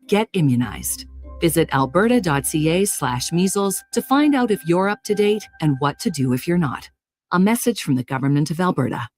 Get immunized. Visit alberta.ca/measles to find out if you're up to date and what to do if you're not. A message from the Government of Alberta.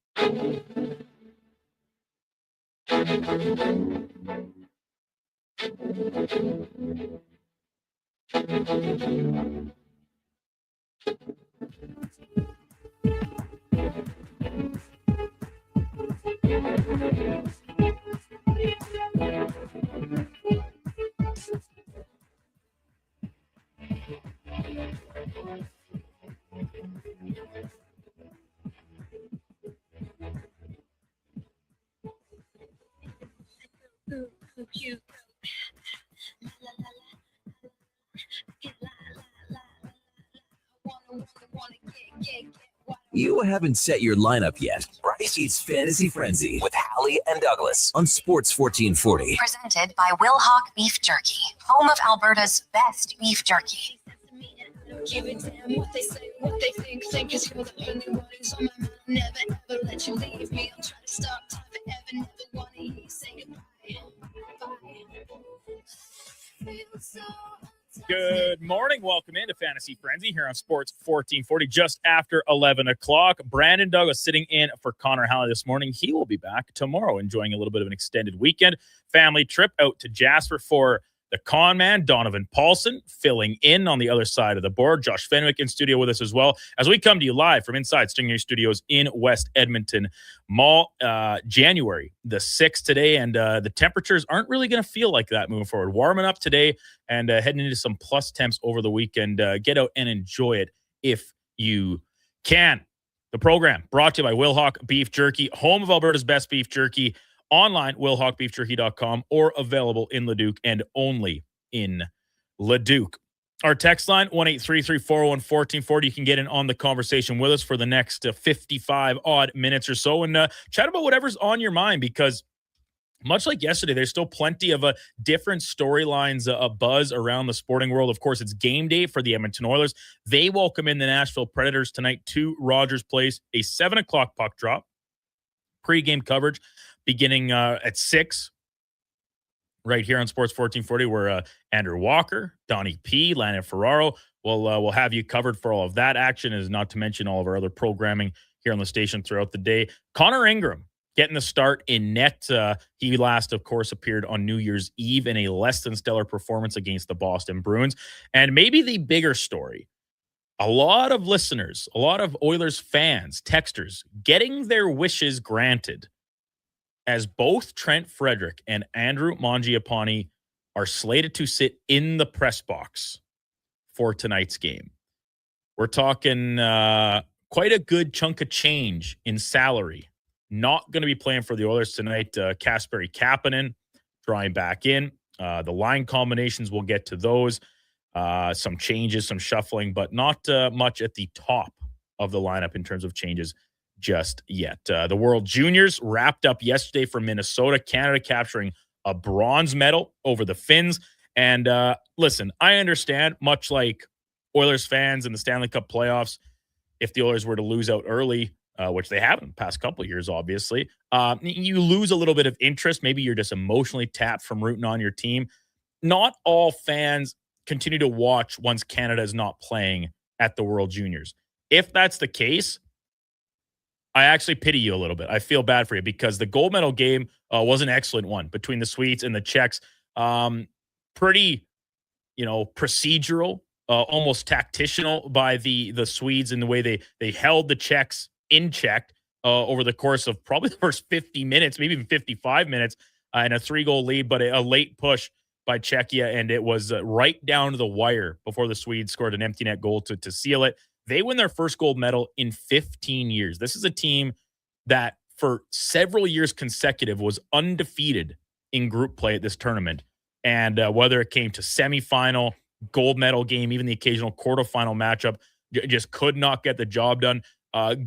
You haven't set your lineup yet, right? It's Fantasy Frenzy with Halley and Douglas on Sports 1440. Presented by Wilhauk Beef Jerky, home of Alberta's best beef jerky. Give a damn what they say, what they think cause you're the only one who's on my mind. I'll never ever let you leave me. I'm trying to stop time forever, never wanna hear you say goodbye. Good morning. Welcome into Fantasy Frenzy here on Sports 1440, just after 11 o'clock. Brandon Douglas sitting in for Connor Halley this morning. He will be back tomorrow, enjoying a little bit of an extended weekend. Family trip out to Jasper for the con man, Donovan Paulson, filling in on the other side of the board. Josh Fenwick in studio with us as well, as we come to you live from inside Stingray Studios in West Edmonton Mall. January the 6th today, and the temperatures aren't really going to feel like that moving forward. Warming up today and heading into some plus temps over the weekend. Get out and enjoy it if you can. The program brought to you by Wilhauk Beef Jerky, home of Alberta's best beef jerky. Online, willhawkbeefjerky.com, or available in Leduc and only in Leduc. Our text line, 1-833-401-1440. You can get in on the conversation with us for the next 55-odd minutes or so and chat about whatever's on your mind, because much like yesterday, there's still plenty of different storylines, a buzz around the sporting world. Of course, it's game day for the Edmonton Oilers. They welcome in the Nashville Predators tonight to Rogers Place, a 7 o'clock puck drop. Pre-game coverage beginning at 6 right here on Sports 1440, where Andrew Walker, Donnie P, Landon Ferraro will have you covered for all of that action, as not to mention all of our other programming here on the station throughout the day. Connor Ingram getting the start in net. He last, of course, appeared on New Year's Eve in a less than stellar performance against the Boston Bruins. And maybe the bigger story, a lot of listeners, a lot of Oilers fans, texters, getting their wishes granted, as both Trent Frederick and Andrew Mangiapane are slated to sit in the press box for tonight's game. We're talking quite a good chunk of change in salary. Not going to be playing for the Oilers tonight. Kasperi Kapanen drawing back in. The line combinations, we'll get to those. Some changes, some shuffling, but not much at the top of the lineup in terms of changes just yet. The World Juniors wrapped up yesterday for Minnesota. Canada capturing a bronze medal over the Finns. And listen, I understand, much like Oilers fans in the Stanley Cup playoffs, if the Oilers were to lose out early, which they have in the past couple of years, obviously, you lose a little bit of interest. Maybe you're just emotionally tapped from rooting on your team. Not all fans continue to watch once Canada is not playing at the World Juniors. If that's the case, I actually pity you a little bit. I feel bad for you, because the gold medal game was an excellent one between the Swedes and the Czechs. Pretty, procedural, almost tactical by the Swedes in the way they held the Czechs in check over the course of probably the first 50 minutes, maybe even 55 minutes, and a 3-goal lead, but a late push by Czechia, and it was right down to the wire before the Swedes scored an empty net goal to seal it. They win their first gold medal in 15 years. This is a team that for several years consecutive was undefeated in group play at this tournament. And whether it came to semifinal, gold medal game, even the occasional quarterfinal matchup, just could not get the job done.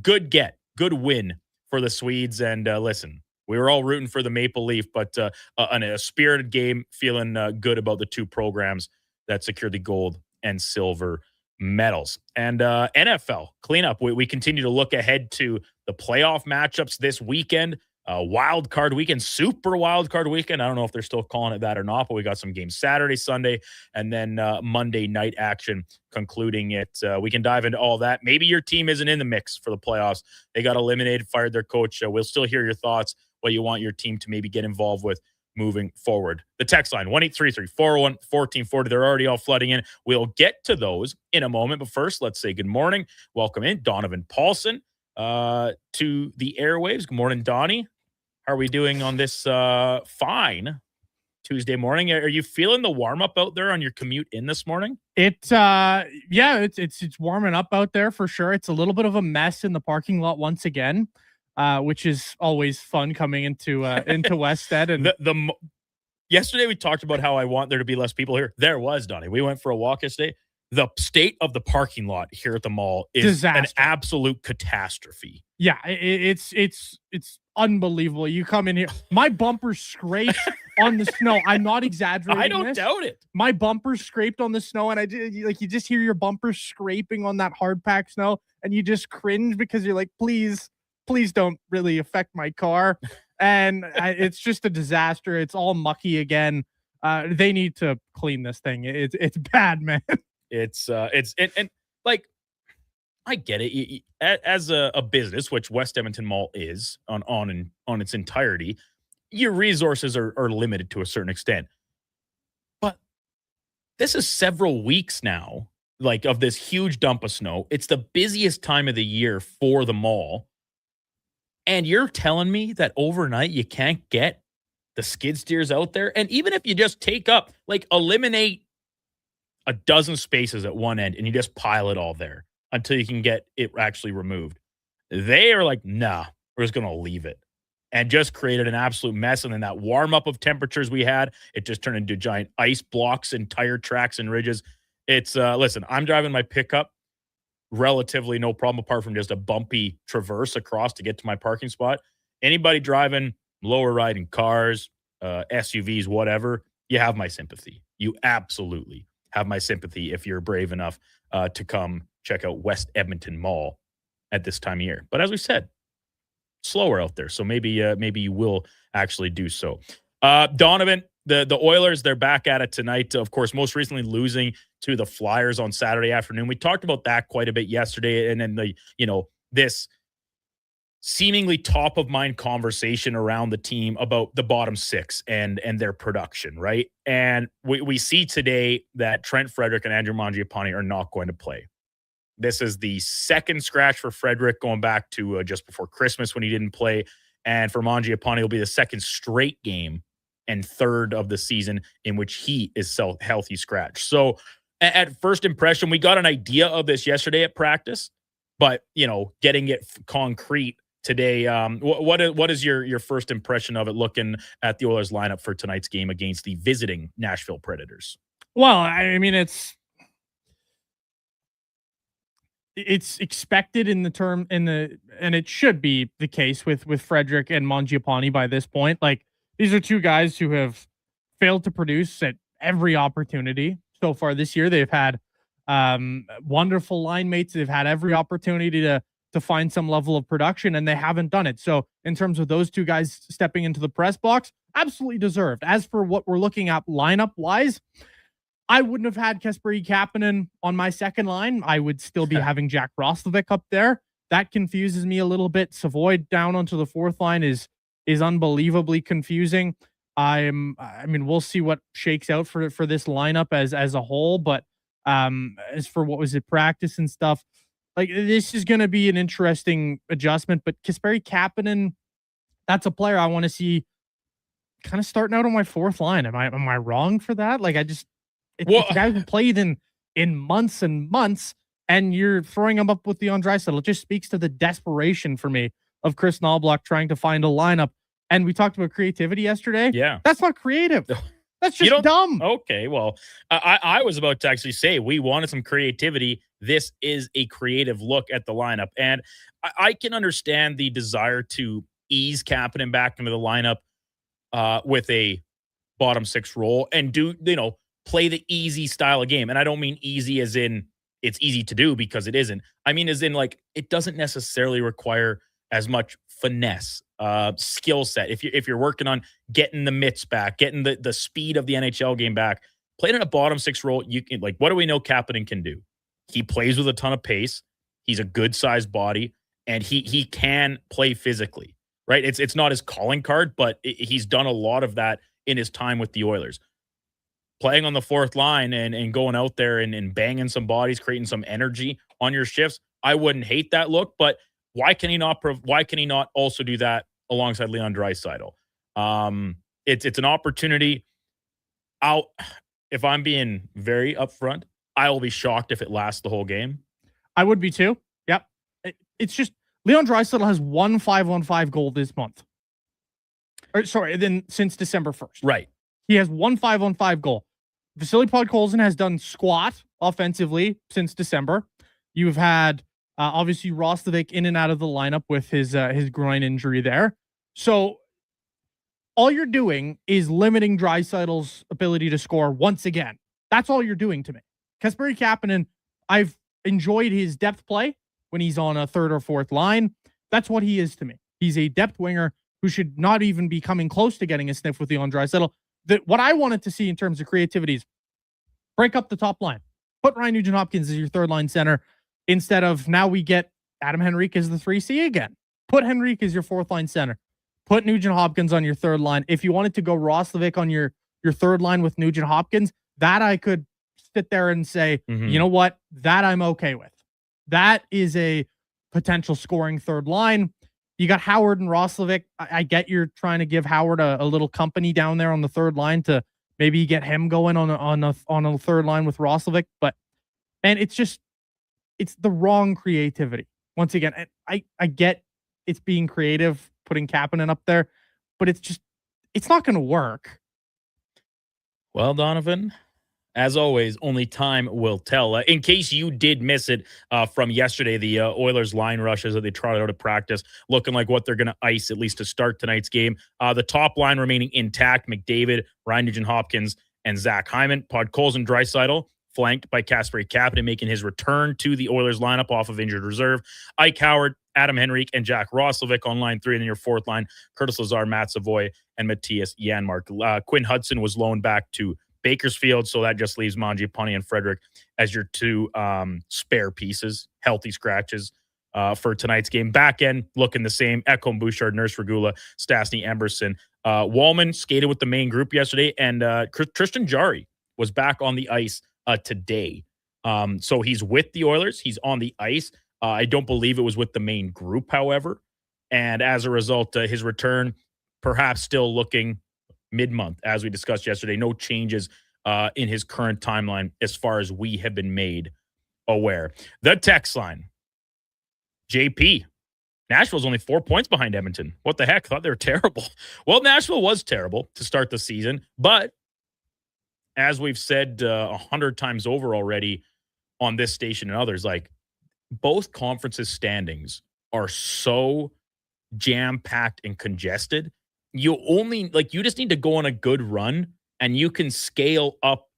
Good win for the Swedes. And listen, we were all rooting for the Maple Leaf, but a spirited game, feeling good about the two programs that secured the gold and silver medals. And NFL cleanup. We continue to look ahead to the playoff matchups this weekend. Wild card weekend, super wild card weekend. I don't know if they're still calling it that or not, but we got some games Saturday, Sunday, and then Monday night action concluding it. We can dive into all that. Maybe your team isn't in the mix for the playoffs. They got eliminated, fired their coach. We'll still hear your thoughts, what you want your team to maybe get involved with moving forward. The text line, 1-833-401-1440. They're already all flooding in. We'll get to those in a moment, but first, let's say good morning. Welcome in Donovan Paulson to the airwaves. Good morning, Donnie. How are we doing on this fine Tuesday morning? Are you feeling the warm up out there on your commute in this morning? It's warming up out there for sure. It's a little bit of a mess in the parking lot once again, which is always fun coming into Wested. And yesterday we talked about how I want there to be less people here. There was, Donnie. We went for a walk yesterday. The state of the parking lot here at the mall is disaster. An absolute catastrophe. Yeah, it's unbelievable. You come in here, my bumper scraped on the snow. I'm not exaggerating. I don't doubt it. My bumper scraped on the snow, and you just hear your bumper scraping on that hard packed snow, and you just cringe because you're like, please don't really affect my car. And it's just a disaster. It's all mucky again. They need to clean this thing. It's bad, man. It's like, I get it. As a business, which West Edmonton Mall is on its entirety, your resources are limited to a certain extent. But this is several weeks now, like, of this huge dump of snow. It's the busiest time of the year for the mall. And you're telling me that overnight you can't get the skid steers out there? And even if you just eliminate a dozen spaces at one end and you just pile it all there until you can get it actually removed. They are like, nah, we're just going to leave it, and just created an absolute mess. And then that warm up of temperatures we had, it just turned into giant ice blocks and tire tracks and ridges. It's listen, I'm driving my pickup relatively no problem, apart from just a bumpy traverse across to get to my parking spot. Anybody driving lower riding cars, SUVs, whatever, you have my sympathy. You absolutely have my sympathy if you're brave enough to come check out West Edmonton Mall at this time of year. But as we said, slower out there, so maybe you will actually do so. Donovan, the Oilers, they're back at it tonight. Of course, most recently losing to the Flyers on Saturday afternoon. We talked about that quite a bit yesterday, and then this seemingly top of mind conversation around the team about the bottom six and their production, right? And we see today that Trent Frederick and Andrew Mangiapane are not going to play. This is the second scratch for Frederick, going back to just before Christmas when he didn't play. And for Mangiapane, it'll be the second straight game and third of the season in which he is healthy scratch. So at first impression, we got an idea of this yesterday at practice, but getting it concrete today, what is your first impression of it, looking at the Oilers lineup for tonight's game against the visiting Nashville Predators? Well, I mean, it's expected and it should be the case with Frederick and Mangiapane by this point. Like, these are two guys who have failed to produce at every opportunity so far this year. They've had wonderful line mates. They've had every opportunity to find some level of production, and they haven't done it. So in terms of those two guys stepping into the press box, absolutely deserved. As for what we're looking at lineup-wise, I wouldn't have had Kasperi Kapanen on my second line. I would still be having Jack Roslovic up there. That confuses me a little bit. Savoy down onto the fourth line is unbelievably confusing. I mean, we'll see what shakes out for this lineup as a whole, but as for what was at practice and stuff, like, this is going to be an interesting adjustment. But Kasperi Kapanen, that's a player I want to see kind of starting out on my fourth line. Am I wrong for that? Like, it's a guy who played in months and months, and you're throwing him up with Leon Draisaitl. It just speaks to the desperation for me of Chris Knoblauch trying to find a lineup. And we talked about creativity yesterday. Yeah. That's not creative. That's just dumb. Okay, well, I was about to actually say we wanted some creativity. This is a creative look at the lineup. And I can understand the desire to ease Kapanen back into the lineup with a bottom six role and play the easy style of game. And I don't mean easy as in it's easy to do, because it isn't. I mean as in, like, it doesn't necessarily require as much finesse skill set, if you're working on getting the mitts back, getting the speed of the NHL game back, playing in a bottom six role, you can, like, what do we know Kapanen can do? He plays with a ton of pace. He's a good sized body, and he can play physically, right? It's not his calling card, but he's done a lot of that in his time with the Oilers. Playing on the fourth line and going out there and banging some bodies, creating some energy on your shifts, I wouldn't hate that look, but why can he not also do that alongside Leon Draisaitl? It's an opportunity. If I'm being very upfront, I will be shocked if it lasts the whole game. I would be too. Yep. It's just Leon Draisaitl has 1 5-on-5 goal this month. Then since December 1st. Right. He has 1 5-on-5 goal. Vasily Podkolzin has done squat offensively since December. You've had obviously Roslovic in and out of the lineup with his groin injury there. So all you're doing is limiting Draisaitl's ability to score once again. That's all you're doing to me. Kasperi Kapanen, I've enjoyed his depth play when he's on a third or fourth line. That's what he is to me. He's a depth winger who should not even be coming close to getting a sniff with Leon Draisaitl. What I wanted to see in terms of creativity is break up the top line. Put Ryan Nugent-Hopkins as your third line center instead of now we get Adam Henrique as the 3C again. Put Henrique as your fourth line center. Put Nugent-Hopkins on your third line. If you wanted to go Roslovic on your third line with Nugent-Hopkins, that I could sit there and say, you know what? That I'm okay with. That is a potential scoring third line. You got Howard and Roslovic. I get you're trying to give Howard a little company down there on the third line to maybe get him going on a third line with Roslovic. But, man, it's the wrong creativity. Once again, I get it's being creative, putting Kapanen up there, but it's not going to work. Well, Donovan, as always, only time will tell. In case you did miss it from yesterday, the Oilers line rushes that they trotted out of practice, looking like what they're going to ice, at least to start tonight's game. The top line remaining intact, McDavid, Ryan Nugent-Hopkins, and Zach Hyman. Podkolzin, Draisaitl, flanked by Kasperi Kapanen, making his return to the Oilers lineup off of injured reserve. Ike Howard, Adam Henrique, and Jack Roslovic on line 3. And then your fourth line, Curtis Lazar, Matt Savoy, and Matthias Janmark. Quinn Hudson was loaned back to Bakersfield, so that just leaves Mangiapane and Frederick as your two spare pieces, healthy scratches for tonight's game. Back end looking the same. Ekholm, Bouchard, Nurse Regula, Stastny, Emberson. Wallman skated with the main group yesterday, and Tristan Jarry was back on the ice today. So he's with the Oilers. He's on the ice. I don't believe it was with the main group, however. And as a result, his return perhaps still looking mid-month, as we discussed yesterday. No changes in his current timeline as far as we have been made aware. The text line. JP. Nashville's only 4 points behind Edmonton. What the heck? Thought they were terrible. Well, Nashville was terrible to start the season, but as we've said 100 times over already on this station and others, like, both conferences' standings are so jam-packed and congested. You just need to go on a good run and you can scale up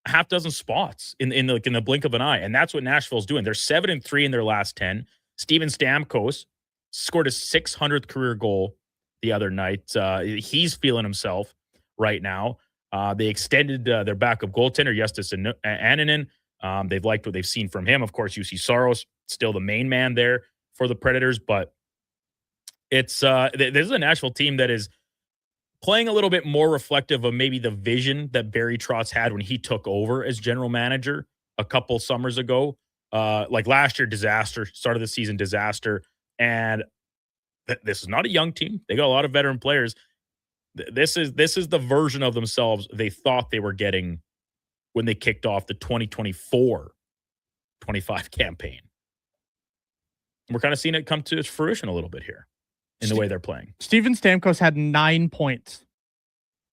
a half dozen spots in the blink of an eye. And that's what Nashville's doing. They're 7-3 in their last 10. Steven Stamkos scored his 600th career goal the other night. He's feeling himself right now. They extended their backup goaltender, Justus Annunen. They've liked what they've seen from him. Of course, UC Saros, still the main man there for the Predators, but it's this is a Nashville team that is playing a little bit more reflective of maybe the vision that Barry Trotz had when he took over as general manager a couple summers ago. Like last year, disaster, start of the season, disaster. And this is not a young team. They got a lot of veteran players. This is the version of themselves they thought they were getting when they kicked off the 2024-25 campaign. We're kind of seeing it come to fruition a little bit here in the way they're playing. Steven Stamkos had 9 points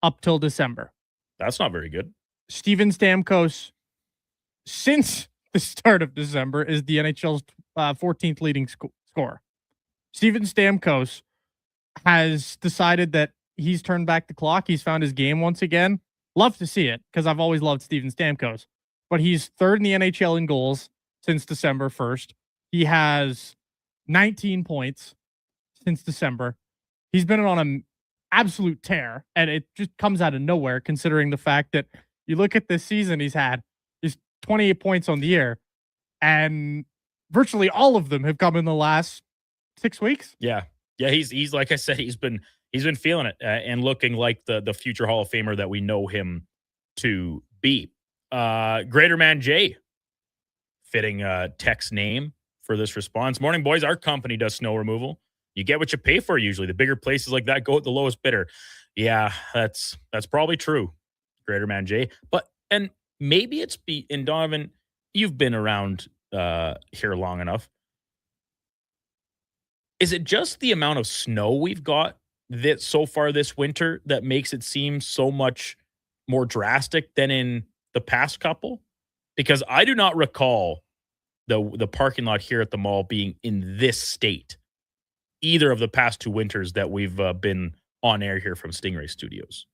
up till December. That's not very good. Steven Stamkos, since the start of December, is the NHL's 14th leading scorer. Steven Stamkos has decided that he's turned back the clock. He's found his game once again. Love to see it because I've always loved Steven Stamkos. But he's third in the NHL in goals since December 1st. He has 19 points since December. he's been on an absolute tear, and it just comes out of nowhere considering the fact that you look at this season he's 28 points on the year, and virtually all of them have come in the last 6 weeks. Yeah. He's like I said, he's been feeling it and looking like the future Hall of Famer that we know him to be. Greater Man Jay, fitting text name for this response. Morning, boys. Our company does snow removal. You get what you pay for usually. The bigger places like that go at the lowest bidder. Yeah, that's probably true, Greater Man Jay. And maybe it's and Donovan, you've been around here long enough. Is it just the amount of snow we've got that so far this winter that makes it seem so much more drastic than in the past couple? Because I do not recall the parking lot here at the mall being in this state either of the past 2 winters that we've been on air here from Stingray Studios.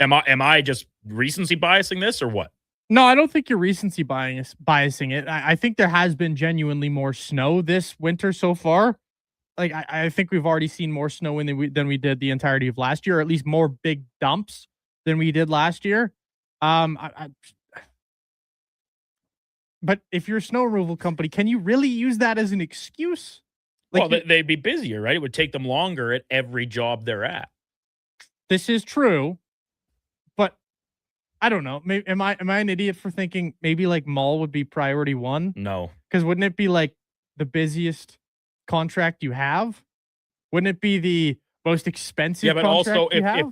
Am I just recency biasing this or what? No, I don't think you're recency biasing it. I think there has been genuinely more snow this winter so far. Like I think we've already seen more snow than we did the entirety of last year, or at least more big dumps than we did last year. But if you're a snow removal company, can you really use that as an excuse? Well, they'd be busier, right? It would take them longer at every job they're at. This is true, but I don't know. Maybe, am I an idiot for thinking maybe like mall would be priority one? No, because wouldn't it be like the busiest contract you have? Wouldn't it be the most expensive? Yeah, but contract also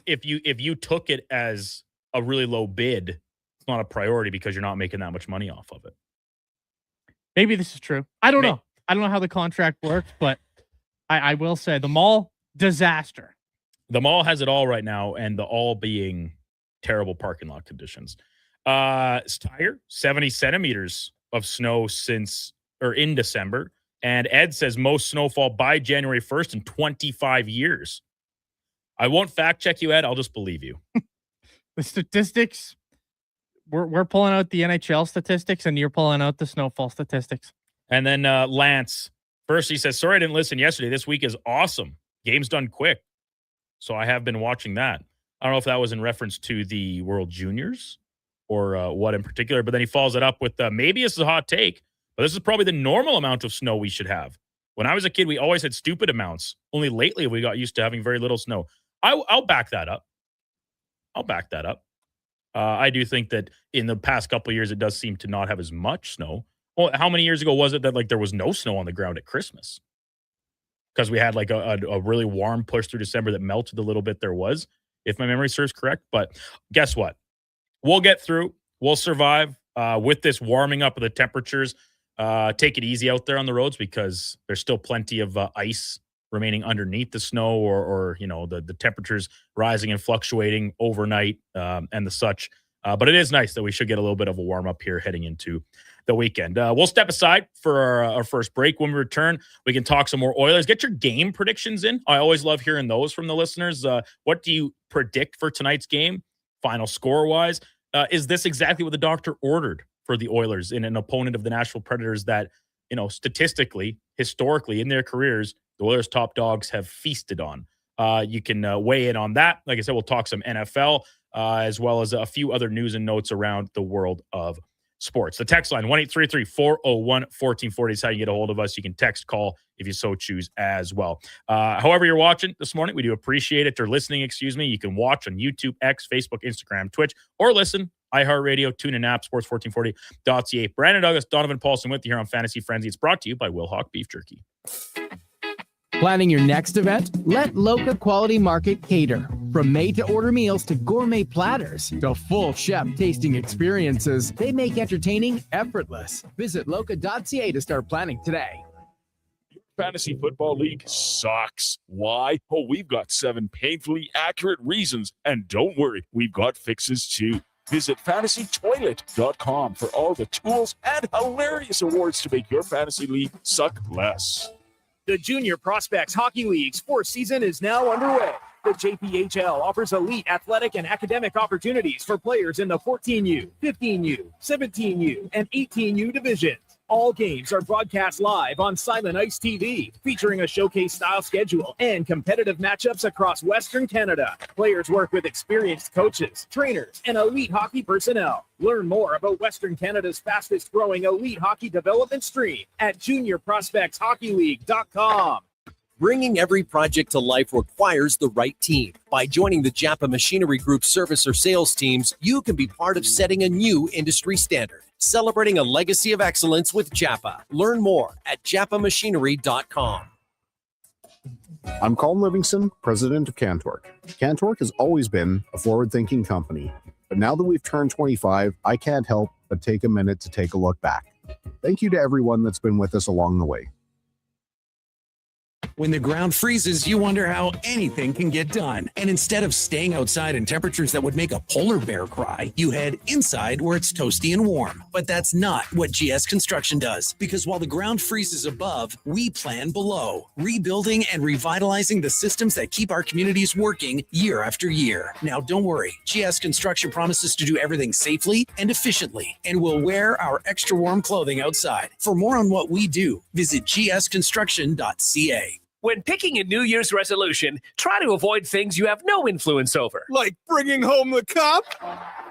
if if you took it as a really low bid, it's not a priority because you're not making that much money off of it. Maybe this is true. I don't know. I don't know how the contract works, but I will say the mall, disaster. The mall has it all right now, and the all being terrible parking lot conditions. Steyr, 70 centimeters of snow in December. And Ed says most snowfall by January 1st in 25 years. I won't fact check you, Ed. I'll just believe you. The statistics, we're pulling out the NHL statistics, and you're pulling out the snowfall statistics. And then Lance, first he says, sorry I didn't listen yesterday. This week is awesome. Game's done quick. So I have been watching that. I don't know if that was in reference to the World Juniors or what in particular, but then he follows it up with maybe this is a hot take, but this is probably the normal amount of snow we should have. When I was a kid, we always had stupid amounts. Only lately we got used to having very little snow. I'll back that up. I do think that in the past couple of years, it does seem to not have as much snow. Well, how many years ago was it that like there was no snow on the ground at Christmas? Because we had like a really warm push through December that melted a little bit. There was, if my memory serves correct. But guess what? We'll get through. We'll survive with this warming up of the temperatures. Take it easy out there on the roads because there's still plenty of ice remaining underneath the snow or the temperatures rising and fluctuating overnight and the such. But it is nice that we should get a little bit of a warm up here heading into the weekend. We'll step aside for our first break. When we return, we can talk some more Oilers. Get your game predictions in. I always love hearing those from the listeners. What do you predict for tonight's game? Final score-wise? Is this exactly what the doctor ordered for the Oilers in an opponent of the Nashville Predators that, statistically, historically, in their careers, the Oilers' top dogs have feasted on? You can weigh in on that. Like I said, we'll talk some NFL as well as a few other news and notes around the world of sports. The text line, 1-833-401-1440 is how you get a hold of us. You can text, call if you so choose as well. However you're watching this morning, we do appreciate it. Or listening, you can watch on YouTube, X, Facebook, Instagram, Twitch, or listen, iHeartRadio, TuneIn app, sports1440.ca. Brandon Douglas, Donovan Paulson with you here on Fantasy Frenzy. It's brought to you by Will Hawk Beef Jerky. Planning your next event? Let Loca Quality Market cater. From made-to-order meals to gourmet platters to full chef tasting experiences, they make entertaining effortless. Visit loca.ca to start planning today. Fantasy Football League sucks. Why? Oh, we've got 7 painfully accurate reasons. And don't worry, we've got fixes too. Visit fantasytoilet.com for all the tools and hilarious awards to make your fantasy league suck less. The Junior Prospects Hockey League's fourth season is now underway. The JPHL offers elite athletic and academic opportunities for players in the 14U, 15U, 17U, and 18U divisions. All games are broadcast live on Silent Ice TV, featuring a showcase-style schedule and competitive matchups across Western Canada. Players work with experienced coaches, trainers, and elite hockey personnel. Learn more about Western Canada's fastest-growing elite hockey development stream at juniorprospectshockeyleague.com. Bringing every project to life requires the right team. By joining the Japa Machinery Group service or sales teams, you can be part of setting a new industry standard. Celebrating a legacy of excellence with Japa. Learn more at japamachinery.com. I'm Colin Livingston, president of Cantork. Cantork has always been a forward-thinking company, but now that we've turned 25, I can't help but take a minute to take a look back. Thank you to everyone that's been with us along the way. When the ground freezes, you wonder how anything can get done. And instead of staying outside in temperatures that would make a polar bear cry, you head inside where it's toasty and warm. But that's not what GS Construction does. Because while the ground freezes above, we plan below, rebuilding and revitalizing the systems that keep our communities working year after year. Now, don't worry. GS Construction promises to do everything safely and efficiently, and we'll wear our extra warm clothing outside. For more on what we do, visit gsconstruction.ca. When picking a New Year's resolution, try to avoid things you have no influence over. Like bringing home the cup?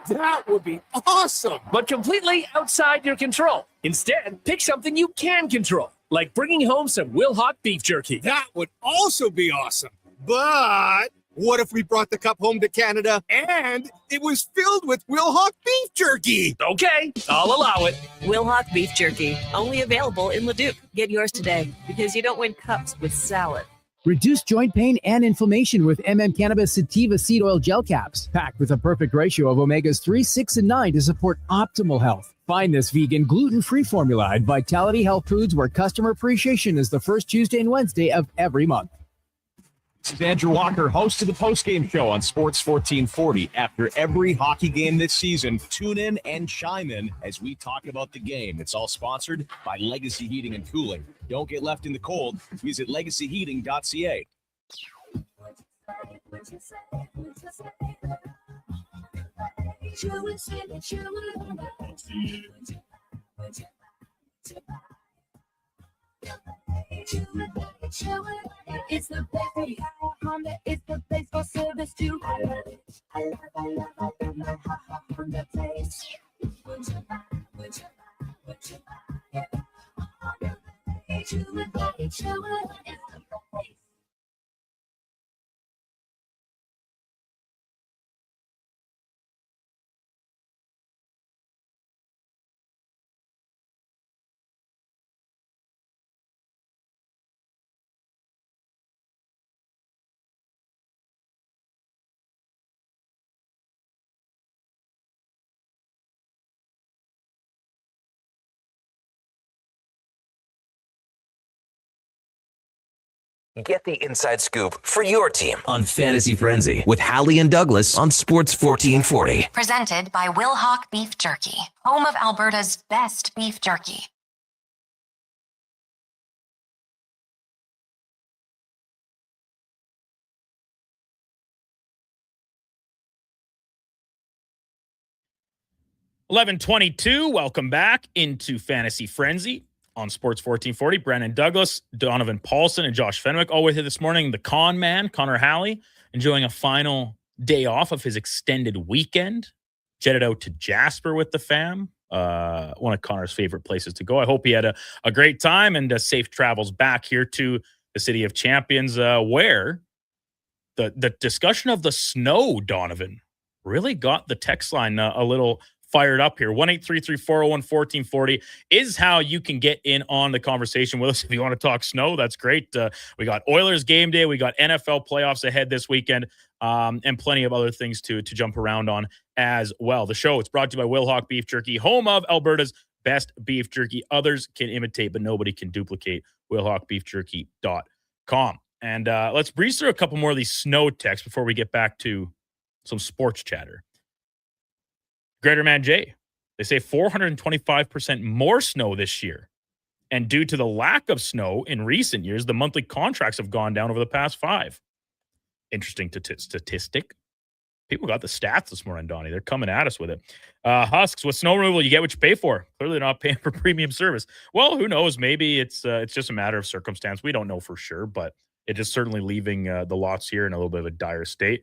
That would be awesome. But completely outside your control. Instead, pick something you can control, like bringing home some Wilhauk beef jerky. That would also be awesome. But what if we brought the cup home to Canada and it was filled with Wilhauk beef jerky? Okay, I'll allow it. Wilhauk beef jerky, only available in Leduc. Get yours today, because you don't win cups with salad. Reduce joint pain and inflammation with Cannabis Sativa Seed Oil Gel Caps, packed with a perfect ratio of omegas 3, 6, and 9 to support optimal health. Find this vegan, gluten-free formula at Vitality Health Foods, where customer appreciation is the first Tuesday and Wednesday of every month. This is Andrew Walker, host of the postgame show on Sports 1440. After every hockey game this season, tune in and chime in as we talk about the game. It's all sponsored by Legacy Heating and Cooling. Don't get left in the cold. Visit legacyheating.ca. It's the best Honda, it's the place for service too. I love it. I love my Honda place. Would you buy? It's the place. Get the inside scoop for your team on Fantasy Frenzy with Halley and Douglas on Sports 1440. Presented by Wilhauk Beef Jerky, home of Alberta's best beef jerky. $11:22. Welcome back into Fantasy Frenzy on Sports 1440. Brandon Douglas, Donovan Paulson, and Josh Fenwick all with you this morning. The con man, Connor Halley, enjoying a final day off of his extended weekend. Jetted out to Jasper with the fam. One of Connor's favorite places to go. I hope he had a great time and safe travels back here to the City of Champions, where the discussion of the snow, Donovan, really got the text line a little fired up here. 1-833-401-1440 is how you can get in on the conversation with us. If you want to talk snow, that's great. We got Oilers game day. We got NFL playoffs ahead this weekend, and plenty of other things to jump around on as well. The show is brought to you by Wilhauk Beef Jerky, home of Alberta's best beef jerky. Others can imitate, but nobody can duplicate. WilhaukBeefJerky.com. And let's breeze through a couple more of these snow texts before we get back to some sports chatter. Greater Man J, they say 425% more snow this year. And due to the lack of snow in recent years, the monthly contracts have gone down over the past 5. Interesting statistic. People got the stats this morning, Donnie. They're coming at us with it. Husks, with snow removal, you get what you pay for. Clearly not paying for premium service. Well, who knows? Maybe it's just a matter of circumstance. We don't know for sure, but it is certainly leaving the lots here in a little bit of a dire state.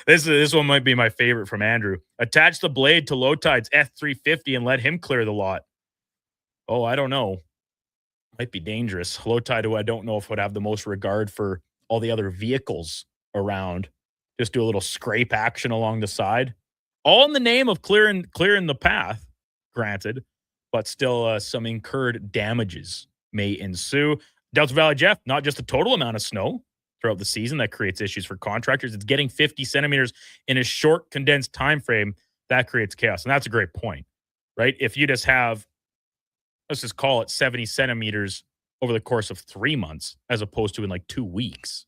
This one might be my favorite from Andrew. Attach the blade to Low Tide's F350 and let him clear the lot. Oh, I don't know. Might be dangerous. Low Tide, who I don't know if would have the most regard for all the other vehicles around. Just do a little scrape action along the side. All in the name of clearing the path, granted, but still some incurred damages may ensue. Delta Valley Jeff, not just the total amount of snow throughout the season that creates issues for contractors. It's getting 50 centimeters in a short, condensed time frame. That creates chaos. And that's a great point, right? If you just have, let's just call it 70 centimeters over the course of 3 months, as opposed to in like 2 weeks.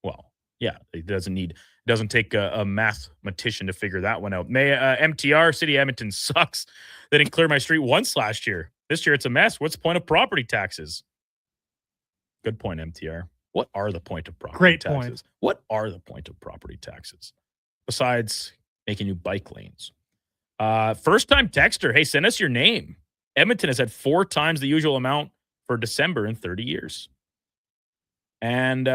Well, yeah, it doesn't take a mathematician to figure that one out. MTR, City of Edmonton sucks. They didn't clear my street once last year. This year it's a mess. What's the point of property taxes? Good point, MTR. What are the point of property Great taxes? point. What are the point of property taxes? Besides making new bike lanes. First-time texter, hey, send us your name. Edmonton has had 4 times the usual amount for December in 30 years. And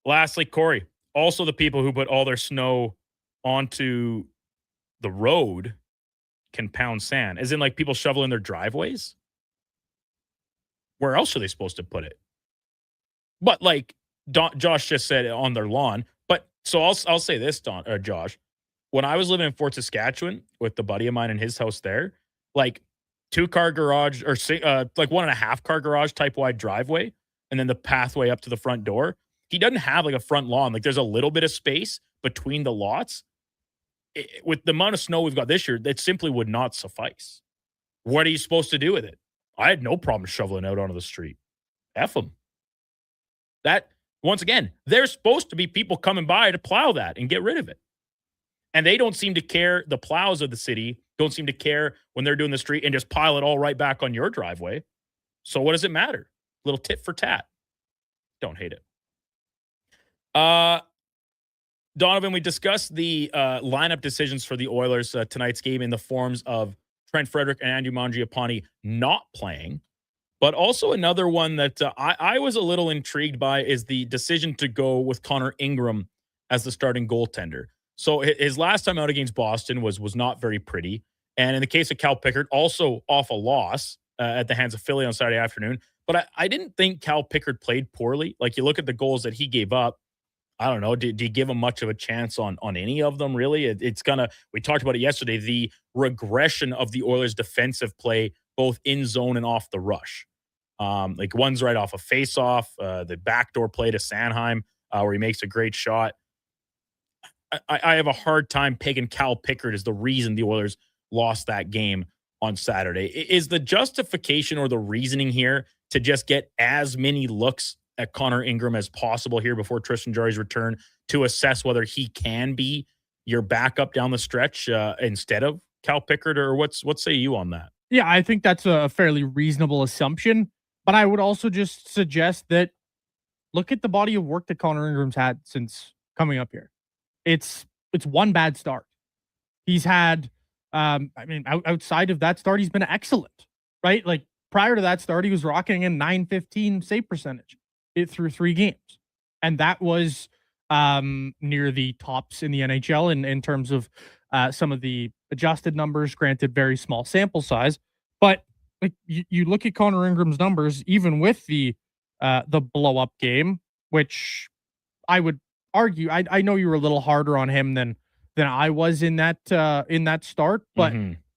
lastly, Corey, also the people who put all their snow onto the road can pound sand. As in, like, people shovel in their driveways? Where else are they supposed to put it? But, like, Josh just said, on their lawn. But, so I'll say this, Josh. When I was living in Fort Saskatchewan with the buddy of mine in his house there, like, 2-car garage, or like 1.5-car garage type wide driveway, and then the pathway up to the front door. He doesn't have like a front lawn. Like, there's a little bit of space between the lots. With the amount of snow we've got this year, that simply would not suffice. What are you supposed to do with it? I had no problem shoveling out onto the street. F them. That, once again, there's supposed to be people coming by to plow that and get rid of it. And they don't seem to care. The plows of the city don't seem to care when they're doing the street and just pile it all right back on your driveway. So what does it matter? Little tit for tat. Don't hate it. Donovan, we discussed the lineup decisions for the Oilers tonight's game in the forms of Trent Frederick and Andrew Mangiapane not playing. But also another one that I was a little intrigued by is the decision to go with Connor Ingram as the starting goaltender. So his last time out against Boston was not very pretty. And in the case of Cal Pickard, also off a loss at the hands of Philly on Saturday afternoon. But I didn't think Cal Pickard played poorly. Like, you look at the goals that he gave up. I don't know. Did you give him much of a chance on any of them, really? It's gonna, we talked about it yesterday, the regression of the Oilers' defensive play, both in zone and off the rush. Like, one's right off a face-off, the backdoor play to Sanheim, where he makes a great shot. I have a hard time pegging Cal Pickard as the reason the Oilers lost that game on Saturday. Is the justification or the reasoning here to just get as many looks at Connor Ingram as possible here before Tristan Jarry's return to assess whether he can be your backup down the stretch instead of Cal Pickard? Or what say you on that? Yeah, I think that's a fairly reasonable assumption. But I would also just suggest that look at the body of work that Connor Ingram's had since coming up here. It's one bad start. He's had, outside of that start, he's been excellent, right? Like, prior to that start, he was rocking a .915 save percentage through 3 games. And that was near the tops in the NHL in terms of some of the adjusted numbers, granted very small sample size. But like, you look at Connor Ingram's numbers, even with the blow up game, which I would argue, I know you were a little harder on him than I was in that start, but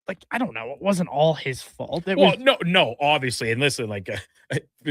like, I don't know, it wasn't all his fault. No, obviously. And listen, like,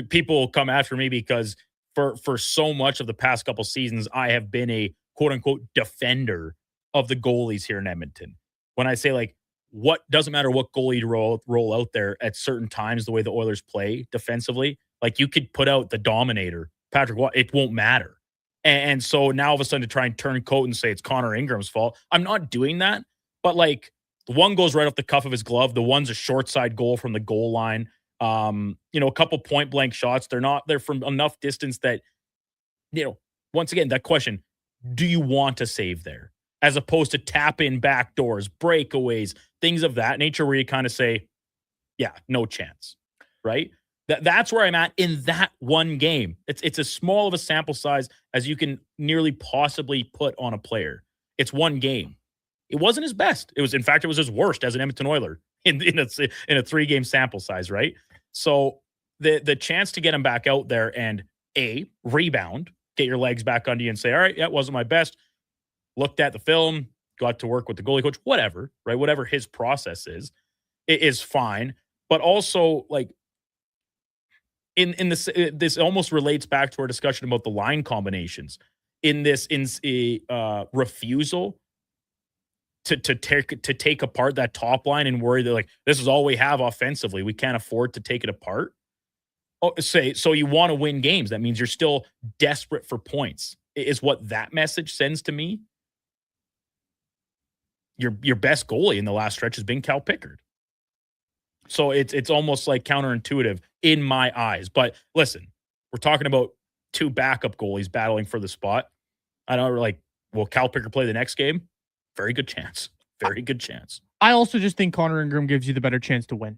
people will come after me because for so much of the past couple seasons, I have been a quote unquote defender of the goalies here in Edmonton. When I say, like, what doesn't matter what goalie to roll out there at certain times, the way the Oilers play defensively, like, you could put out the Dominator, Patrick Watt, it won't matter. And so now all of a sudden to try and turn coat and say it's Connor Ingram's fault, I'm not doing that. But, like, the one goes right off the cuff of his glove. The one's a short side goal from the goal line. A couple point blank shots. They're from enough distance that, once again, that question, do you want to save there? as opposed to tap in backdoors, breakaways, things of that nature where you kind of say, yeah, no chance, right? That's where I'm at in that one game. It's as small of a sample size as you can nearly possibly put on a player. It's one game. It wasn't his best. It was, in fact, it was his worst as an Edmonton Oiler in a 3-game sample size, right? So the chance to get him back out there and rebound, get your legs back under you and say, all right, yeah, it wasn't my best. Looked at the film, got to work with the goalie coach, whatever, right? Whatever his process is, it is fine. But also, like, in this, this almost relates back to our discussion about the line combinations. In this, refusal to take apart that top line and worry that, like, this is all we have offensively, we can't afford to take it apart. Oh, so you want to win games. That means you're still desperate for points, is what that message sends to me. Your best goalie in the last stretch has been Cal Pickard. So it's almost like counterintuitive in my eyes. But listen, we're talking about 2 backup goalies battling for the spot. I know, like, will Cal Pickard play the next game? Very good chance. Very good chance. I also just think Connor Ingram gives you the better chance to win.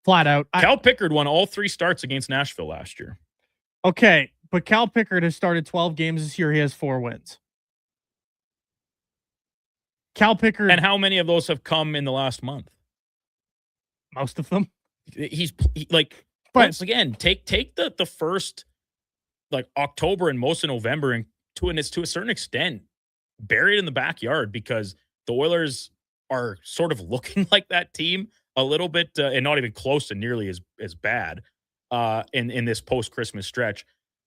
Flat out. Cal Pickard won all 3 starts against Nashville last year. Okay, but Cal Pickard has started 12 games this year. He has 4 wins. Cal Pickard. And how many of those have come in the last month? Most of them. Once again, take the first, like, October and most of November, and to a certain extent, bury it in the backyard, because the Oilers are sort of looking like that team a little bit, and not even close to nearly as bad in this post-Christmas stretch.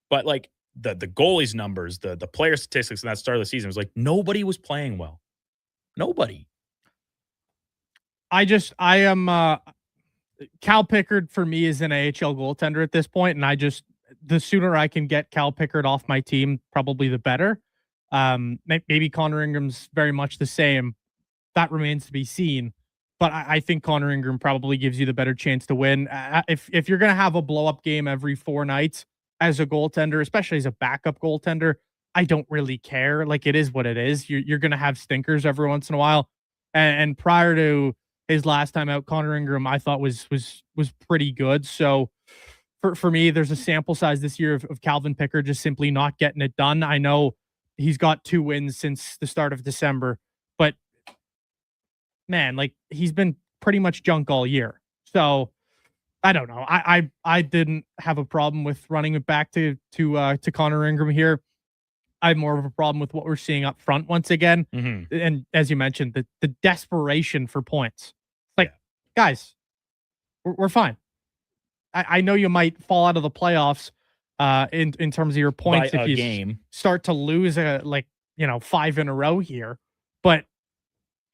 But, like, the goalies numbers, the player statistics in that start of the season was like nobody was playing well. Nobody. I am Cal Pickard for me is an AHL goaltender at this point, and the sooner I can get Cal Pickard off my team, probably the better. Maybe Connor Ingram's very much the same. That remains to be seen. But I think Connor Ingram probably gives you the better chance to win. If you're going to have a blow-up game every 4 nights as a goaltender, especially as a backup goaltender, I don't really care. Like, it is what it is. You're going to have stinkers every once in a while. And prior to his last time out, Connor Ingram, I thought was pretty good. So for me, there's a sample size this year of Calvin Pickard just simply not getting it done. I know he's got 2 wins since the start of December, but man, like, he's been pretty much junk all year. So I don't know. I didn't have a problem with running it back to Connor Ingram here. I have more of a problem with what we're seeing up front once again. Mm-hmm. And as you mentioned, the desperation for points. Like, guys, we're fine. I know you might fall out of the playoffs in terms of your points by if you game. Start to lose 5 in a row here. But